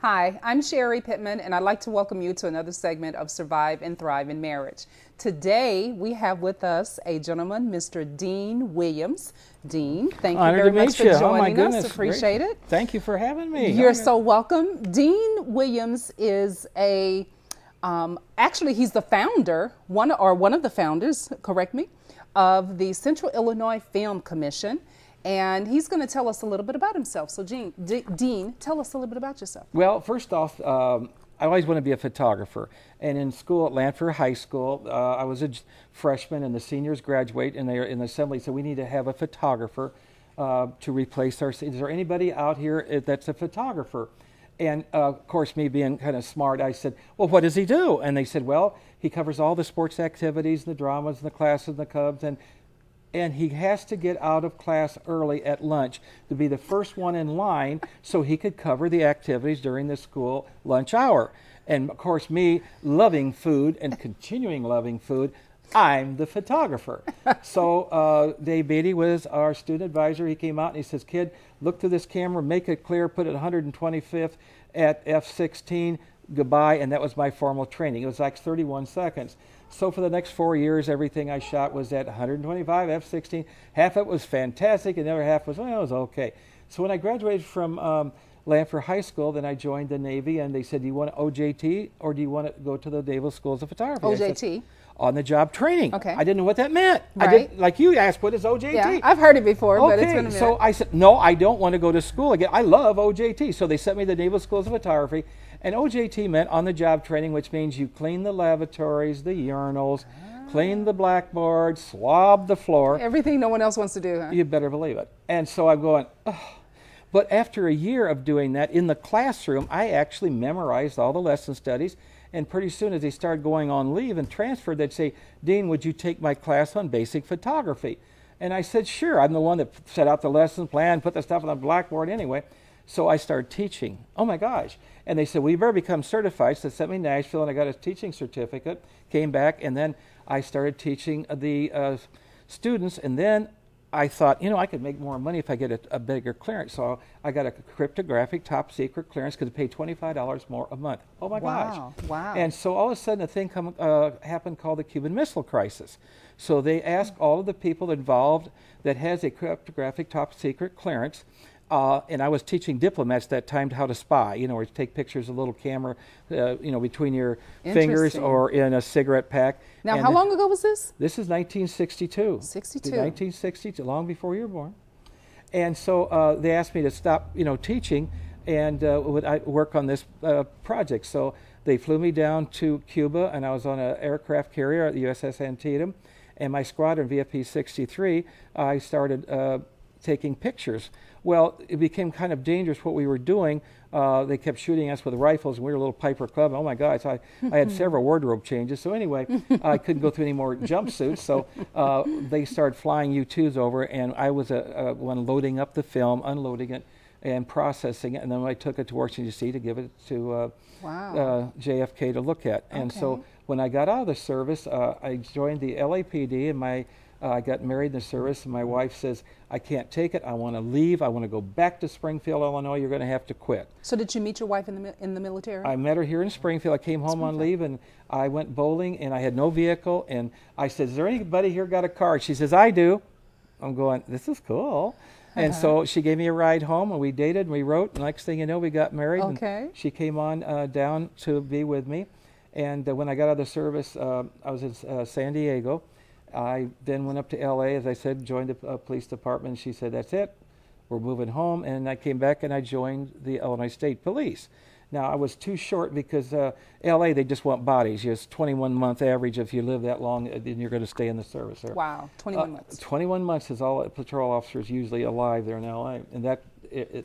Hi, I'm Sherry Pittman, and I'd like to welcome you to another segment of Survive and Thrive in Marriage. Today, we have with us a gentleman, Mr. Dean Williams. Dean, thank you very much for joining us. Appreciate it. Thank you for having me. You're so welcome. Dean Williams is actually, he's the founder, one of the founders, correct me, of the Central Illinois Film Commission. And he's going to tell us a little bit about himself. So, Dean, tell us a little bit about yourself. Well, first off, I always want to be a photographer. And in school at Lanford High School, I was a freshman, and the seniors graduate, and they're in the assembly. So we need to have a photographer to replace our. Is there anybody out here that's a photographer? And of course, me being kind of smart, I said, well, what does he do? And they said, well, he covers all the sports activities, the dramas, and the classes, and the Cubs, and he has to get out of class early at lunch to be the first one in line so he could cover the activities during the school lunch hour. And of course, me loving food and continuing loving food, I'm the photographer. So Dave Beatty was our student advisor. He came out and he says, kid, look to this camera, make it clear, put it 125th at f/16, goodbye. And that was my formal training. It was like 31 seconds. So for the next 4 years, everything I shot was at 125 f/16. Half of it was fantastic, and the other half was, well, it was okay. So when I graduated from Lanford High School, then I joined the Navy, and they said, do you want OJT, or do you want to go to the Naval Schools of Photography? OJT? On-the-job training. Okay. I didn't know what that meant. Right. I didn't, like you asked, what is OJT? Yeah, I've heard it before, but it's been a minute. So I said, no, I don't want to go to school again. I love OJT. So they sent me to the Naval Schools of Photography. And OJT meant on-the-job training, which means you clean the lavatories, the urinals, clean the blackboard, swab the floor. Everything no one else wants to do, huh? You better believe it. And so I'm going, oh. But after a year of doing that in the classroom, I actually memorized all the lesson studies. And pretty soon as they started going on leave and transferred, they'd say, Dean, would you take my class on basic photography? And I said, sure. I'm the one that set out the lesson plan, put the stuff on the blackboard anyway. So I started teaching. Oh my gosh. And they said, well, you better become certified. So they sent me to Nashville, and I got a teaching certificate, came back, and then I started teaching the students. And then I thought, you know, I could make more money if I get a bigger clearance. So I got a cryptographic top secret clearance because it paid $25 more a month. Oh my gosh. Wow. And so all of a sudden a thing happened called the Cuban Missile Crisis. So they asked all of the people involved that has a cryptographic top secret clearance, and I was teaching diplomats that time how to spy, you know, or to take pictures of a little camera, you know, between your fingers or in a cigarette pack. Now, how long ago was this? This is 1962. 62. 1962, long before you were born. And so they asked me to stop, you know, teaching and would I work on this project. So they flew me down to Cuba, and I was on an aircraft carrier at the USS Antietam. And my squadron, VFP 63, I started taking pictures. Well, it became kind of dangerous what we were doing. They kept shooting us with rifles, and we were a little Piper Club. Oh my God, so I had several wardrobe changes. So anyway, I couldn't go through any more jumpsuits. So they started flying U-2s over, and I was one loading up the film, unloading it, and processing it. And then I took it to Washington, D.C. to give it to JFK to look at. And so when I got out of the service, I joined the LAPD, and I got married in the service, and my wife says, I can't take it. I want to leave. I want to go back to Springfield, Illinois. You're going to have to quit. So did you meet your wife in the military? I met her here in Springfield. I came home on leave, and I went bowling, and I had no vehicle. And I said, is there anybody here got a car? She says, I do. I'm going, this is cool. And so she gave me a ride home, and we dated, and we wrote. And next thing you know, we got married. And she came on down to be with me. And when I got out of the service, I was in San Diego. I then went up to L.A., as I said, joined the police department. She said, that's it, we're moving home. And I came back and I joined the Illinois State Police. Now, I was too short because L.A., they just want bodies. Just 21-month average. If you live that long, then you're going to stay in the service there. Wow, 21 months. 21 months is all patrol officers usually alive there in L.A. in that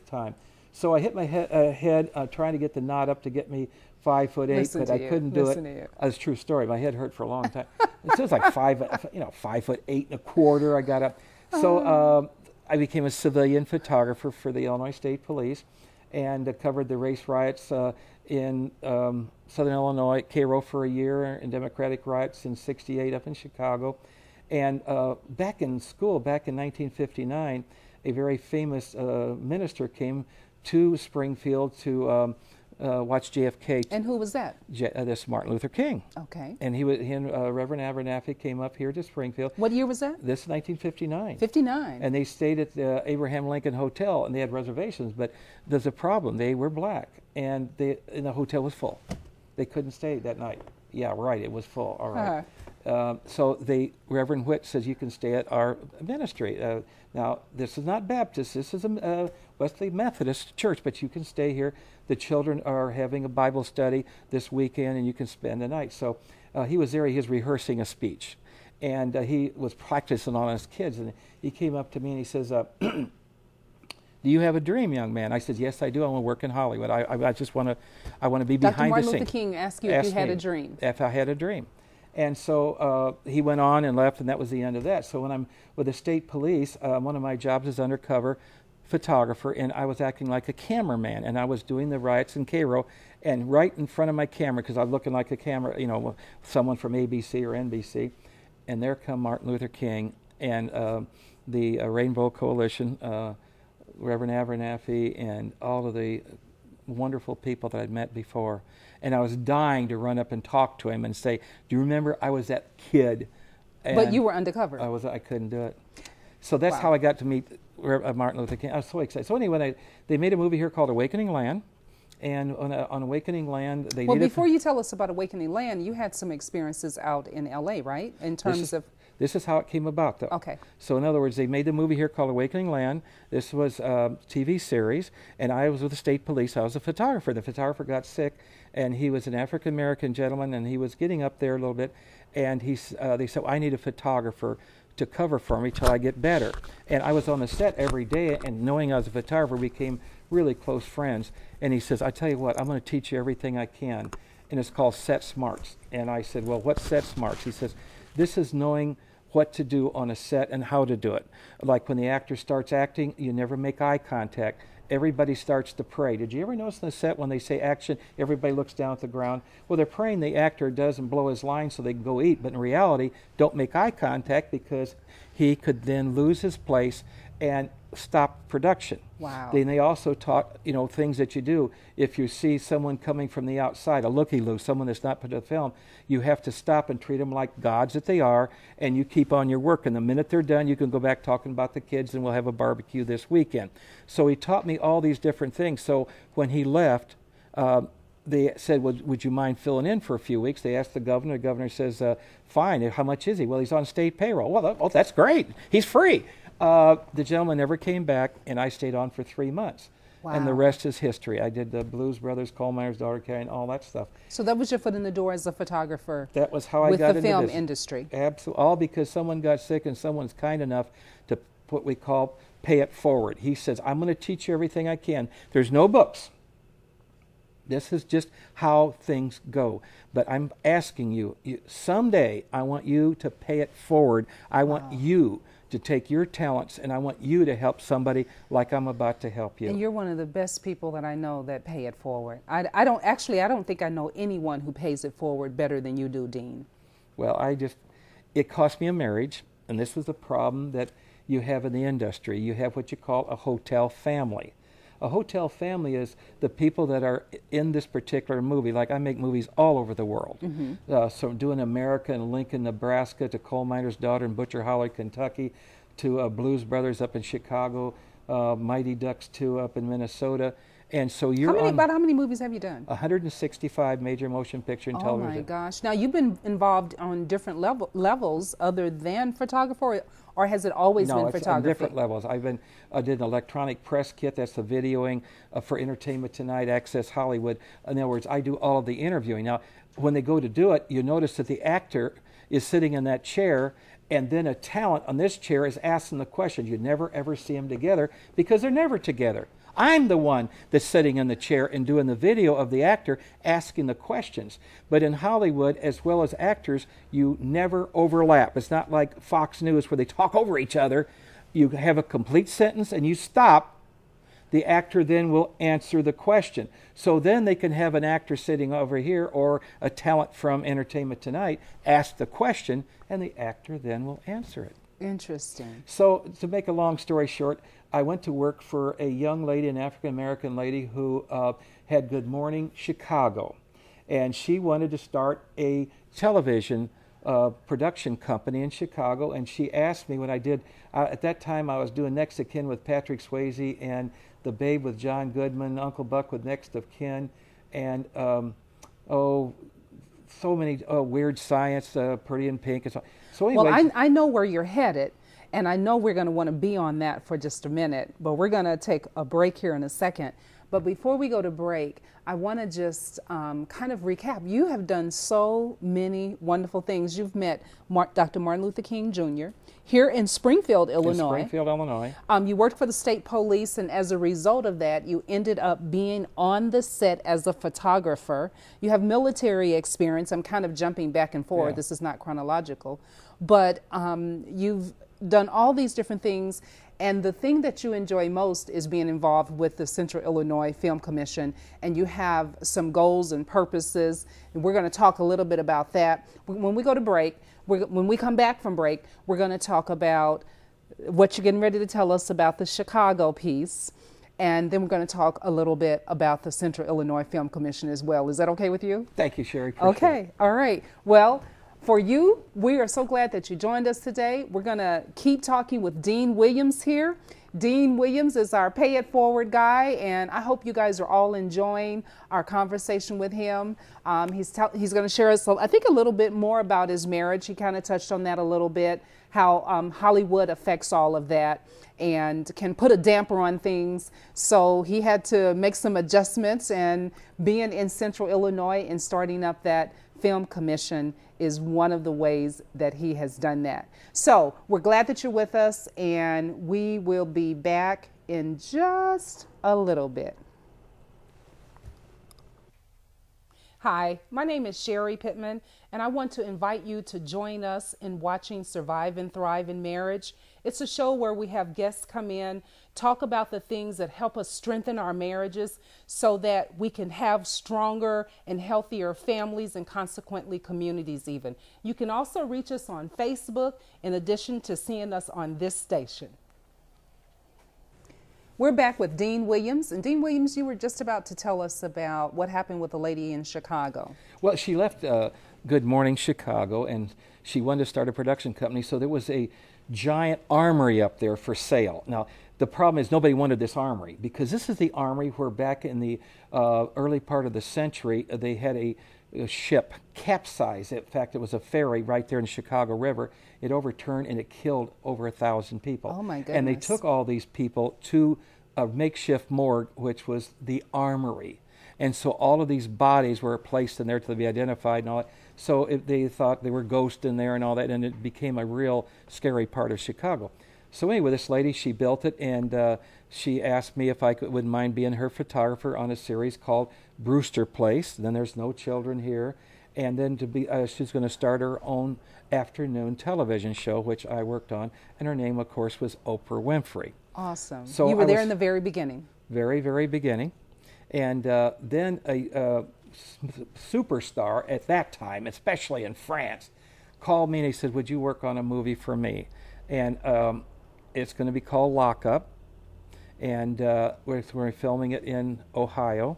time. So I hit my head trying to get the knot up to get me 5'8", but I couldn't do it. That's a true story. My head hurt for a long time. It was like 5'8 1/4". I got up. So I became a civilian photographer for the Illinois State Police, and covered the race riots in Southern Illinois, Cairo for a year, and Democratic riots in '68 up in Chicago. And back in school, back in 1959, a very famous minister came to Springfield to watched JFK. And who was that? This Martin Luther King. Okay. And he and Reverend Abernathy came up here to Springfield. What year was that? This is 1959. 59. And they stayed at the Abraham Lincoln Hotel, and they had reservations, but there's a problem. They were black, and the hotel was full. They couldn't stay that night. Yeah, right, it was full. All right. So Reverend Witt says, you can stay at our ministry. Now, this is not Baptist. This is a Wesley Methodist church, but you can stay here. The children are having a Bible study this weekend, and you can spend the night. So he was there. He was rehearsing a speech, and he was practicing on his kids. And he came up to me, and he says, do you have a dream, young man? I said, yes, I do. I want to work in Hollywood. I just want to be behind the scenes. Dr. Martin Luther King asked you if you had a dream. If I had a dream. And so he went on and left, and that was the end of that. So when I'm with the state police, one of my jobs is undercover photographer, and I was acting like a cameraman, and I was doing the riots in Cairo, and right in front of my camera, because I was looking like a camera, someone from ABC or NBC, and there come Martin Luther King and the Rainbow Coalition, Reverend Abernathy, and all of the wonderful people that I'd met before. And I was dying to run up and talk to him and say, do you remember I was that kid? And but you were undercover. I couldn't do it. So that's how I got to meet Martin Luther King. I was so excited. So anyway, they made a movie here called Awakening Land. And on Awakening Land, they needed... Well, before you tell us about Awakening Land, you had some experiences out in L.A., right? In terms of... This is how it came about, though. Okay. So in other words, they made the movie here called Awakening Land. This was a TV series, and I was with the state police. I was a photographer. The photographer got sick, and he was an African-American gentleman, and he was getting up there a little bit, and they said, I need a photographer to cover for me till I get better. And I was on the set every day, and knowing I was a photographer, we became really close friends. And he says, I tell you what, I'm going to teach you everything I can, and it's called Set Smarts. And I said, well, what's Set Smarts? He says, this is knowing what to do on a set and how to do it. Like when the actor starts acting, you never make eye contact. Everybody starts to pray. Did you ever notice on the set when they say action, everybody looks down at the ground? Well, they're praying the actor doesn't blow his line so they can go eat. But in reality, don't make eye contact because he could then lose his place and stop production. Wow. Then they also taught, things that you do. If you see someone coming from the outside, a looky-loo, someone that's not put to the film, you have to stop and treat them like gods that they are, and you keep on your work. And the minute they're done, you can go back talking about the kids, and we'll have a barbecue this weekend. So he taught me all these different things. So when he left, they said, well, would you mind filling in for a few weeks? They asked the governor. The governor says, fine. How much is he? Well, he's on state payroll. Well, that's great. He's free. The gentleman never came back, and I stayed on for 3 months. Wow. And the rest is history. I did the Blues Brothers, Coal Miner's Daughter, and all that stuff. So that was your foot in the door as a photographer. That was how I got into with the film industry. Absolutely. All because someone got sick, and someone's kind enough to what we call pay it forward. He says, I'm going to teach you everything I can. There's no books. This is just how things go. But I'm asking you, someday I want you to pay it forward. I want you to take your talents, and I want you to help somebody like I'm about to help you. And you're one of the best people that I know that pay it forward. I don't think I know anyone who pays it forward better than you do, Dean. Well, it cost me a marriage, and this was the problem that you have in the industry. You have what you call a hotel family. A hotel family is the people that are in this particular movie. Like I make movies all over the world. Mm-hmm. So doing America in Lincoln, Nebraska, to Coal Miner's Daughter in Butcher Hollow, Kentucky, to Blues Brothers up in Chicago, Mighty Ducks 2 up in Minnesota. And so you're about how many movies have you done? 165 major motion picture and television. Oh my gosh. Now you've been involved on different levels other than photographer, or has it always been photography? No, it's on different levels. I did an electronic press kit, that's the videoing for Entertainment Tonight, Access Hollywood. In other words, I do all of the interviewing. Now, when they go to do it, you notice that the actor is sitting in that chair, and then a talent on this chair is asking the questions. You never ever see them together because they're never together. I'm the one that's sitting in the chair and doing the video of the actor asking the questions. But in Hollywood, as well as actors, you never overlap. It's not like Fox News where they talk over each other. You have a complete sentence and you stop. The actor then will answer the question. So then they can have an actor sitting over here or a talent from Entertainment Tonight ask the question, and the actor then will answer it. Interesting. So to make a long story short, I went to work for a young lady, an African-American lady who had Good Morning Chicago. And she wanted to start a television production company in Chicago. And she asked me when I did, at that time I was doing Next of Kin with Patrick Swayze and The Babe with John Goodman, Uncle Buck with Next of Kin, and so many Weird Science, Pretty in Pink. And so anyway, well, I know where you're headed, and I know we're going to want to be on that for just a minute, but we're going to take a break here in a second. But before we go to break, I want to just kind of recap. You have done so many wonderful things. You've met Dr. Martin Luther King Jr. here in Springfield, Illinois. In Springfield, Illinois. You worked for the state police, and as a result of that, you ended up being on the set as a photographer. You have military experience. I'm kind of jumping back and forward. Yeah. This is not chronological. But you've done all these different things. And the thing that you enjoy most is being involved with the Central Illinois Film Commission, and you have some goals and purposes, and we're going to talk a little bit about that. When we go to break, when we come back from break, we're going to talk about what you're getting ready to tell us about the Chicago piece, and then we're going to talk a little bit about the Central Illinois Film Commission as well. Is that okay with you? Thank you, Sherry. Appreciate Okay, it. all right. Well, for you, we are so glad that you joined us today. We're going to keep talking with Dean Williams here. Dean Williams is our pay it forward guy, and I hope you guys are all enjoying our conversation with him. He's going to share us, I think, a little bit more about his marriage. He kind of touched on that a little bit, how Hollywood affects all of that and can put a damper on things. So he had to make some adjustments, and being in Central Illinois and starting up that film commission is one of the ways that he has done that. So we're glad that you're with us, and we will be back in just a little bit. Hi, my name is Sherry Pittman, and I want to invite you to join us in watching Survive and Thrive in Marriage. It's a show where we have guests come in, talk about the things that help us strengthen our marriages so that we can have stronger and healthier families and consequently communities even. You can also reach us on Facebook in addition to seeing us on this station. We're back with Dean Williams. And Dean Williams, you were just about to tell us about what happened with the lady in Chicago. Well, she left Good Morning Chicago, and she wanted to start a production company, so there was a giant armory up there for sale. Now, the problem is nobody wanted this armory, because this is the armory where back in the early part of the century, they had a ship capsize. In fact, it was a ferry right there in the Chicago River. It overturned and it killed over 1,000 people. Oh my goodness. And they took all these people to a makeshift morgue, which was the armory. And so all of these bodies were placed in there to be identified and all that. So they thought they were ghosts in there and all that, and it became a real scary part of Chicago. So anyway, this lady, she built it, and she asked me if I wouldn't mind being her photographer on a series called Brewster Place. Then There's No Children Here. And then she's going to start her own afternoon television show, which I worked on. And her name, of course, was Oprah Winfrey. Awesome. So you were there in the very beginning. Very, very beginning. And then a superstar at that time, especially in France, called me and he said, would you work on a movie for me? And it's going to be called Lockup. And we're filming it in Ohio.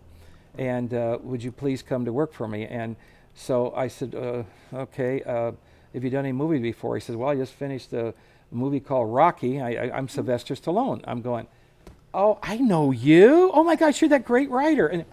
And would you please come to work for me? And so I said, okay, have you done any movie before? He said, well, I just finished a movie called Rocky. I'm Sylvester Stallone. I'm going, oh, I know you. Oh my gosh, you're that great writer. And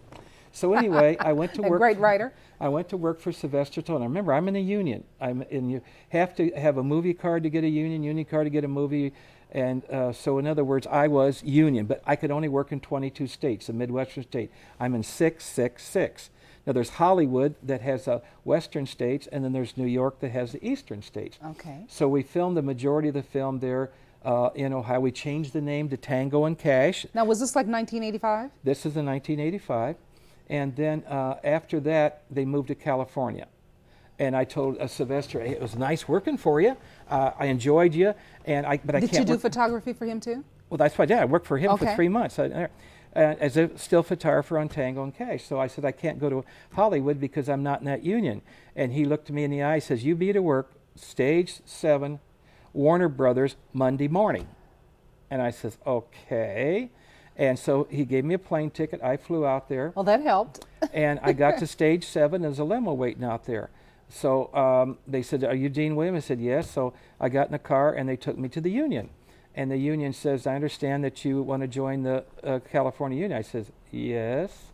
so anyway, I went to work. Great writer. I went to work for Sylvester Stallone. Remember, I'm in a union. And you have to have a movie card to get a union card to get a movie. And so in other words, I was union, but I could only work in 22 states, a Midwestern state. I'm in 666. Now there's Hollywood that has western states, and then there's New York that has the eastern states. Okay. So we filmed the majority of the film there in Ohio. We changed the name to Tango and Cash. Now, was this like 1985? This is in 1985. And then after that, they moved to California. And I told Sylvester, hey, it was nice working for you. I enjoyed you. But I can't. Did you do photography for him too? Well, that's what I did. I worked for him for 3 months as a still photographer on Tango and Cash. So I said, I can't go to Hollywood because I'm not in that union. And he looked me in the eye and says, you be to work, stage 7, Warner Brothers Monday morning. And I says, okay. And so he gave me a plane ticket. I flew out there. Well, that helped. And I got to stage 7. There's a limo waiting out there. So they said, are you Dean Williams? I said, yes. So I got in the car, and they took me to the union. And the union says, I understand that you want to join the California union. I says, yes.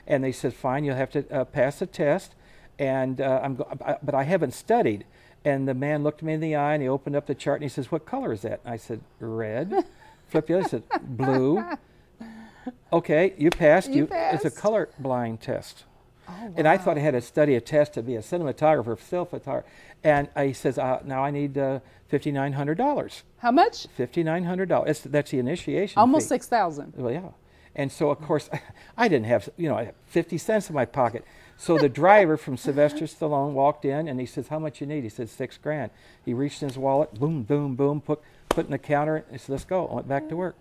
And they said, fine, you'll have to pass a test. And but I haven't studied. And the man looked me in the eye, and he opened up the chart, and he says, what color is that? And I said, red. Flipped the other, said, blue. Okay, you passed. It's a color blind test. Oh, wow. And I thought I had to study a test to be a cinematographer, still photographer. And he says, now I need $5,900. How much? $5,900. That's the initiation Almost fee. $6,000. Well, yeah. And so, of course, I didn't have, I had 50 cents in my pocket. So the driver from Sylvester Stallone walked in, and he says, how much you need? He said, $6,000. He reached in his wallet, boom, boom, boom, put in the counter, and said, let's go. I went back to work.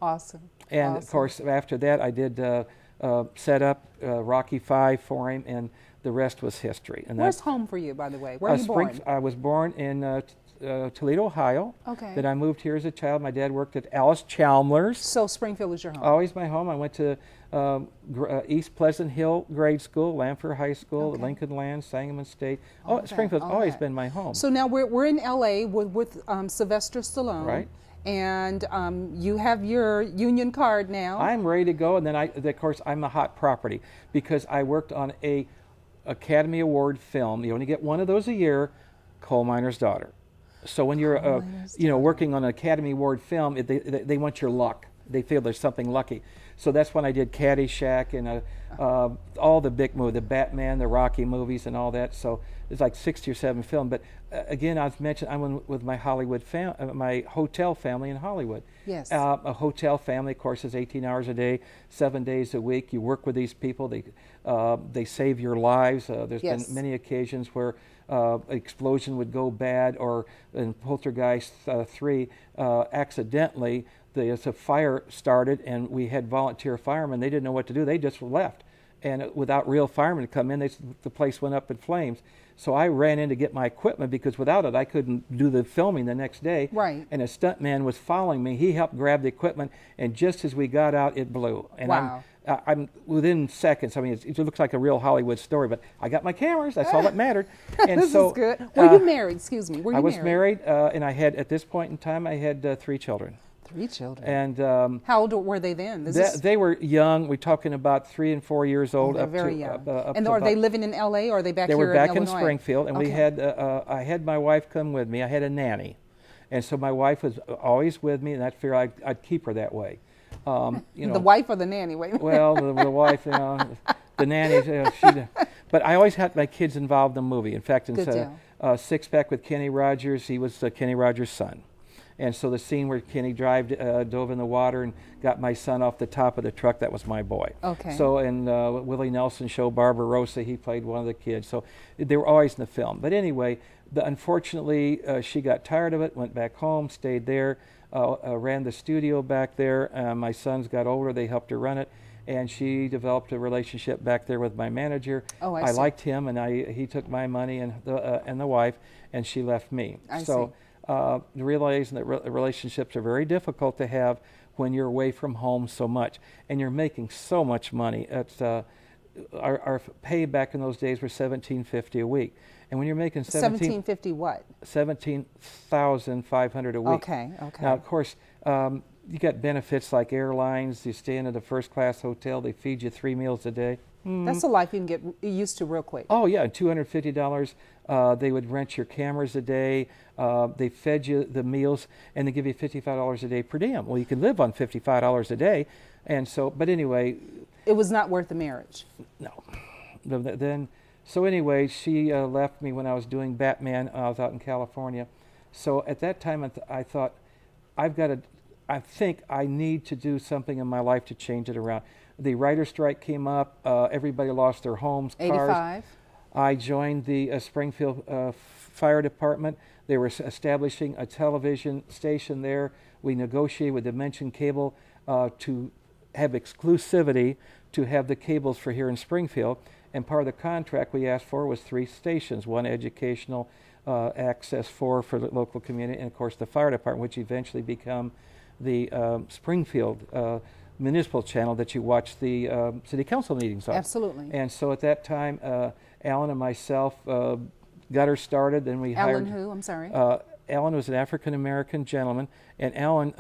Awesome. And, awesome. Of course, after that, I did set up Rocky V for him, and the rest was history. And where's home for you, by the way? Where are you born? I was born in Toledo, Ohio. Okay. Then I moved here as a child. My dad worked at Alice Chalmers. So Springfield was your home? Always my home. I went to East Pleasant Hill Grade School, Lanphier High School, Okay. Lincoln Land, Sangamon State. All Springfield's that, always been my home. So now we're in L.A. with Sylvester Stallone. Right. And you have your union card now. I'm ready to go, and then of course I'm a hot property because I worked on a Academy Award film. You only get one of those a year, Coal Miner's Daughter. So when you're working on an Academy Award film, they want your luck. They feel there's something lucky. So that's when I did Caddyshack and all the big movies, the Batman, the Rocky movies, and all that. So it's like 60 or 7 films. But again, I've mentioned I'm with my Hollywood my hotel family in Hollywood. Yes. A hotel family, of course, is 18 hours a day, 7 days a week. You work with these people. They save your lives. There's Yes. been many occasions where explosion would go bad, or in Poltergeist 3, accidentally, a fire started, and we had volunteer firemen. They didn't know what to do. They just left. And without real firemen to come in, the place went up in flames. So I ran in to get my equipment because without it, I couldn't do the filming the next day. Right. And a stuntman was following me. He helped grab the equipment, and just as we got out, it blew. And wow. I'm within seconds. I mean, it looks like a real Hollywood story, but I got my cameras. That's all that mattered. And this so, is good. Were you married? Excuse me. Were you I was married? and I had, at this point in time, I had 3 children. 3 children. And how old were they then? They were young. We're talking about 3 and 4 years old. They're up very to, young. And are they living in L.A. or are they back they here were back in Illinois? in Springfield, and we had I had my wife come with me. I had a nanny, and so my wife was always with me, and I figured I'd keep her that way. The wife or the nanny? Wait a minute. Well, the wife, the nanny. But I always had my kids involved in the movie. In fact, in Six Pack with Kenny Rogers, he was Kenny Rogers' son. And so the scene where Kenny dove in the water and got my son off the top of the truck, that was my boy. Okay. So in Willie Nelson's show, Barbarossa, he played one of the kids. So they were always in the film. But anyway, unfortunately, she got tired of it, went back home, stayed there, ran the studio back there. My sons got older, they helped her run it. And she developed a relationship back there with my manager. Oh, I see. liked him, and he took my money and the wife, and she left me. I see. Realizing that relationships are very difficult to have when you're away from home so much, and you're making so much money. Our pay back in those days were $17.50 a week, and when you're making $17.50 what? $17,500 a week. Okay. Now, of course, you got benefits like airlines. You stay in a first-class hotel. They feed you 3 meals a day. That's a life you can get used to real quick. Oh yeah, $250. They would rent your cameras a day. They fed you the meals, and they give you $55 a day per diem. Well, you can live on $55 a day, and so. But anyway, it was not worth the marriage. No. So anyway, she left me when I was doing Batman. I was out in California. So at that time, I thought, I think I need to do something in my life to change it around. The writer's strike came up. Everybody lost their homes, cars. 85. I joined the Springfield Fire Department. They were establishing a television station there. We negotiated with Dimension Cable to have exclusivity to have the cables for here in Springfield. And part of the contract we asked for was 3 stations, 1 educational, access for the local community, and of course the fire department, which eventually become the Springfield municipal channel that you watch the city council meetings on. Absolutely. And so at that time, Alan and myself got her started. Then we hired. Alan who? I'm sorry. Alan was an African-American gentleman, and Alan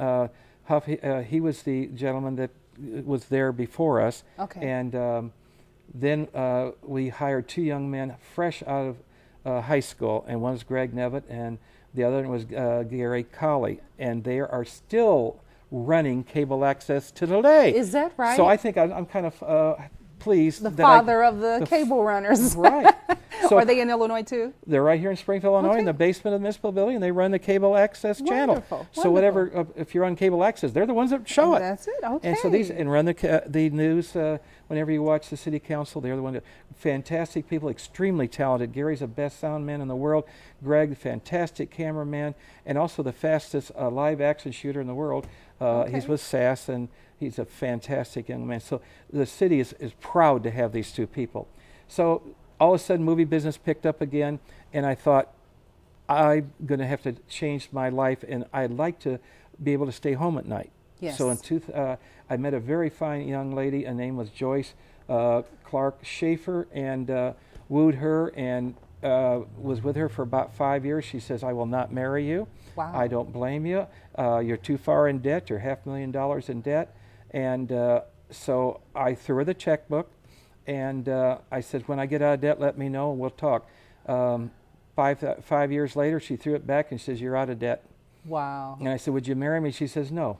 Huff, he was the gentleman that was there before us. Okay. And then we hired 2 young men fresh out of high school, and one was Greg Nevitt, and the other one was Gary Colley, and they are still running cable access to today. Is that right? So I think I'm kind of pleased. The father of the cable runners. Right. So are they in Illinois too? They're right here in Springfield, Illinois, in the basement of the municipal building, and they run the cable access channel. Wonderful. So whatever, if you're on cable access, they're the ones that show it. That's it. Okay. And so and run the news whenever you watch the city council. They're the one that, fantastic people, extremely talented. Gary's the best sound man in the world. Greg, fantastic cameraman, and also the fastest live action shooter in the world. He's with SAS, and he's a fantastic young man. So the city is proud to have these 2 people. So all of a sudden, movie business picked up again, and I thought, I'm going to have to change my life, and I'd like to be able to stay home at night. Yes. So I met a very fine young lady. Her name was Joyce Clark Schaefer, and wooed her and was with her for about 5 years. She says, I will not marry you. Wow. I don't blame you. You're too far in debt. You're $500,000 in debt. And so I threw her the checkbook. And I said, when I get out of debt, let me know and we'll talk. 5 years later, she threw it back and says, you're out of debt. Wow. And I said, would you marry me? She says, no.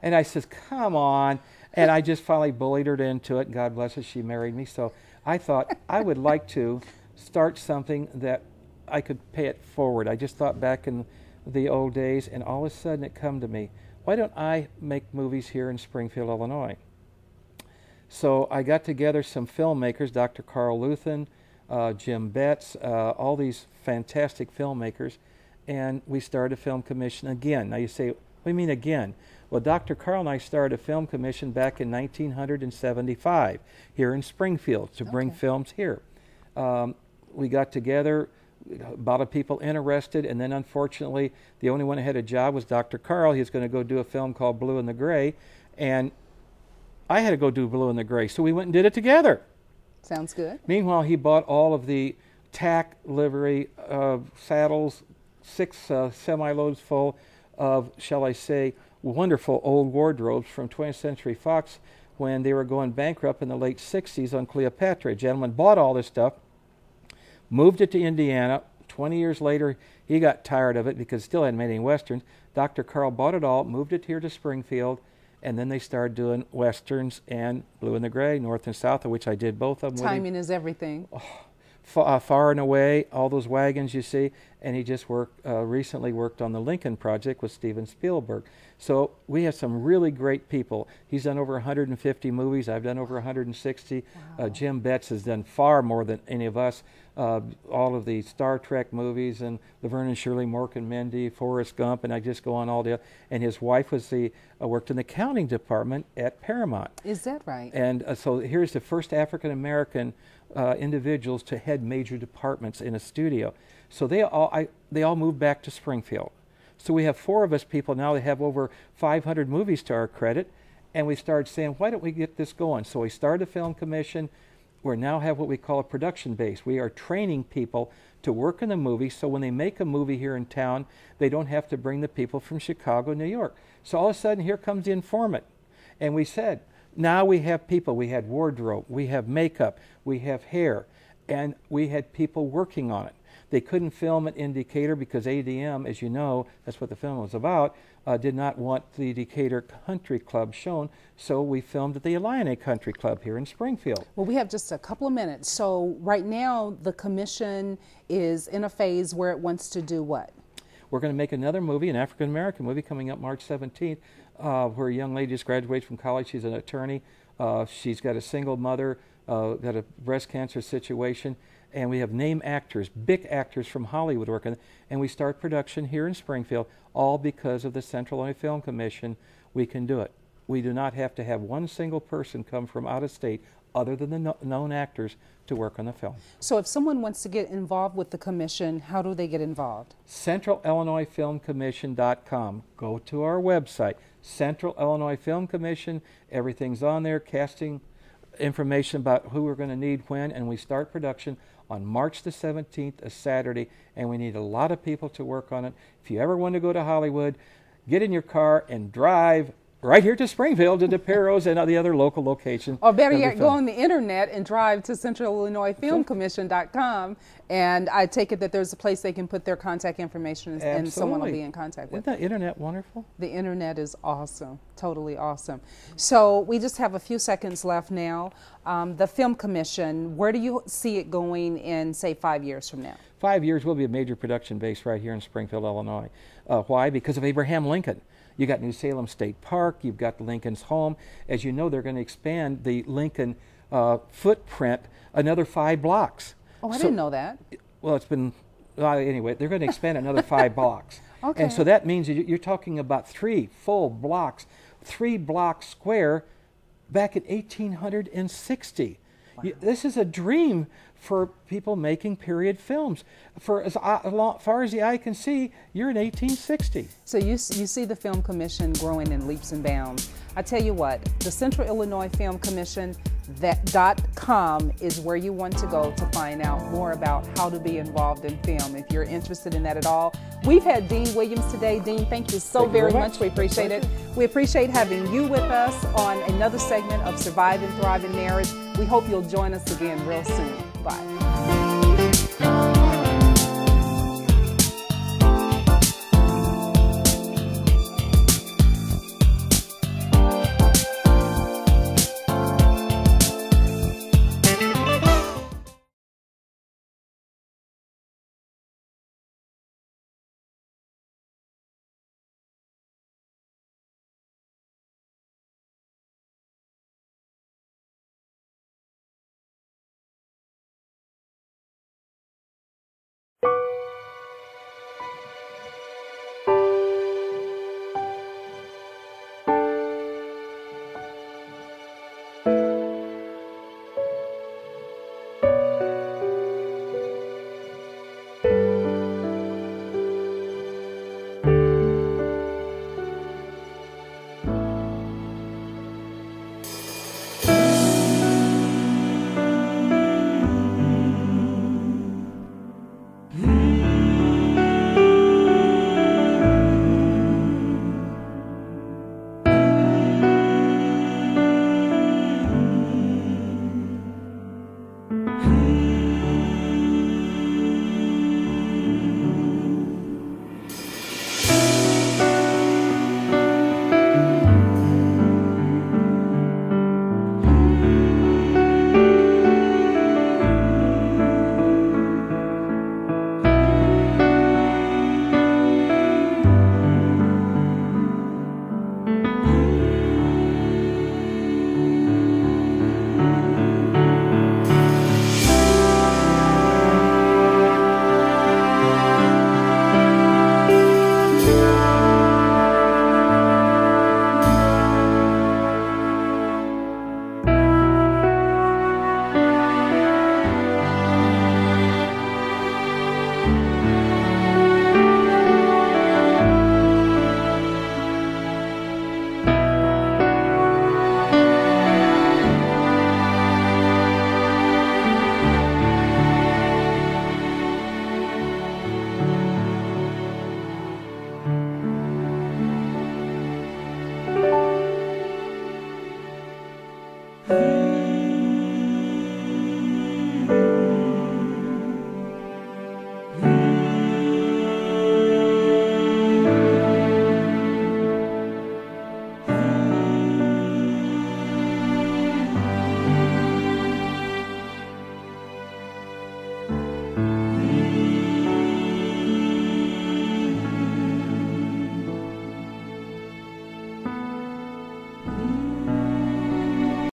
And I says, come on. And I just finally bullied her into it. God bless her, she married me. So I thought I would like to start something that I could pay it forward. I just thought back in the old days, and all of a sudden it come to me, why don't I make movies here in Springfield, Illinois? So I got together some filmmakers, Dr. Carl Luthen, Jim Betts, all these fantastic filmmakers, and we started a film commission again. Now you say, what do you mean again? Well, Dr. Carl and I started a film commission back in 1975 here in Springfield to bring films here. We got together, about of people interested, and then unfortunately the only one that had a job was Dr. Carl. He was going to go do a film called Blue and the Gray, and I had to go do Blue and the Gray, so we went and did it together. Sounds good. Meanwhile, he bought all of the tack livery saddles, 6 semi-loads full of, shall I say, wonderful old wardrobes from 20th Century Fox when they were going bankrupt in the late 60s on Cleopatra. A gentleman bought all this stuff, moved it to Indiana. 20 years later, he got tired of it because it still hadn't made any Westerns. Dr. Carl bought it all, moved it here to Springfield, and then they started doing Westerns and Blue and the Gray, North and South, of which I did both of them. Timing is everything. Far and Away, all those wagons you see, and he just recently worked on the Lincoln Project with Steven Spielberg. So we have some really great people. He's done over 150 movies. I've done over 160. Wow. Jim Betts has done far more than any of us. All of the Star Trek movies and Laverne and Shirley, Mork and Mindy, Forrest Gump, and I just go on all day. And his wife was worked in the accounting department at Paramount. Is that right? And so here's the first African American individuals to head major departments in a studio. So they all moved back to Springfield. So we have 4 of us people now that have over 500 movies to our credit, and we started saying, why don't we get this going? So we started a film commission. We now have what we call a production base. We are training people to work in the movie, so when they make a movie here in town, they don't have to bring the people from Chicago, New York. So all of a sudden, here comes the informant. And we said, now we have people. We had wardrobe, we have makeup, we have hair, and we had people working on it. They couldn't film at Decatur because ADM, as you know, that's what the film was about, did not want the Decatur Country Club shown, so we filmed at the Illini Country Club here in Springfield. Well, we have just a couple of minutes. So right now, the commission is in a phase where it wants to do what? We're going to make another movie, an African-American movie, coming up March 17th, where a young lady just graduated from college. She's an attorney. She's got a single mother, got a breast cancer situation, and we have name actors, big actors from Hollywood working, and we start production here in Springfield, all because of the Central Illinois Film Commission. We can do it. we do not have to have one single person come from out of state other than the known actors to work on the film. So if someone wants to get involved with the commission, how do they get involved? CentralIllinoisFilmCommission.com. Go to our website, Central Illinois Film Commission. Everything's on there, casting information about who we're going to need when, and we start production on March the 17th, a Saturday, and we need a lot of people to work on it. If you ever want to go to Hollywood, get in your car and drive right here to Springfield, to DePero's and the other local locations. Or better yet, go on the internet and drive to CentralIllinoisFilmCommission.com, and I take it that there's a place they can put their contact information and someone will be in contact with. Isn't the internet wonderful? The internet is awesome, totally awesome. So we just have a few seconds left now. The Film Commission, where do you see it going in, say, 5 years from now? 5 years, we'll be a major production base right here in Springfield, Illinois. Why? Because of Abraham Lincoln. You got New Salem State Park, you've got Lincoln's home. As you know, they're going to expand the Lincoln footprint another 5 blocks. Oh, I didn't know that. Well, it's been, anyway, they're going to expand another 5 blocks. Okay. And so that means you're talking about 3 full blocks, 3 blocks square back in 1860. Wow. This is a dream for people making period films. For as far as the eye can see, you're in 1860. So you see the Film Commission growing in leaps and bounds. I tell you what, the Central Illinois Film Commission, .com is where you want to go to find out more about how to be involved in film, if you're interested in that at all. We've had Dean Williams today. Dean, thank you so very much. We appreciate it. We appreciate having you with us on another segment of Survive and Thrive in Marriage. We hope you'll join us again real soon. Bye.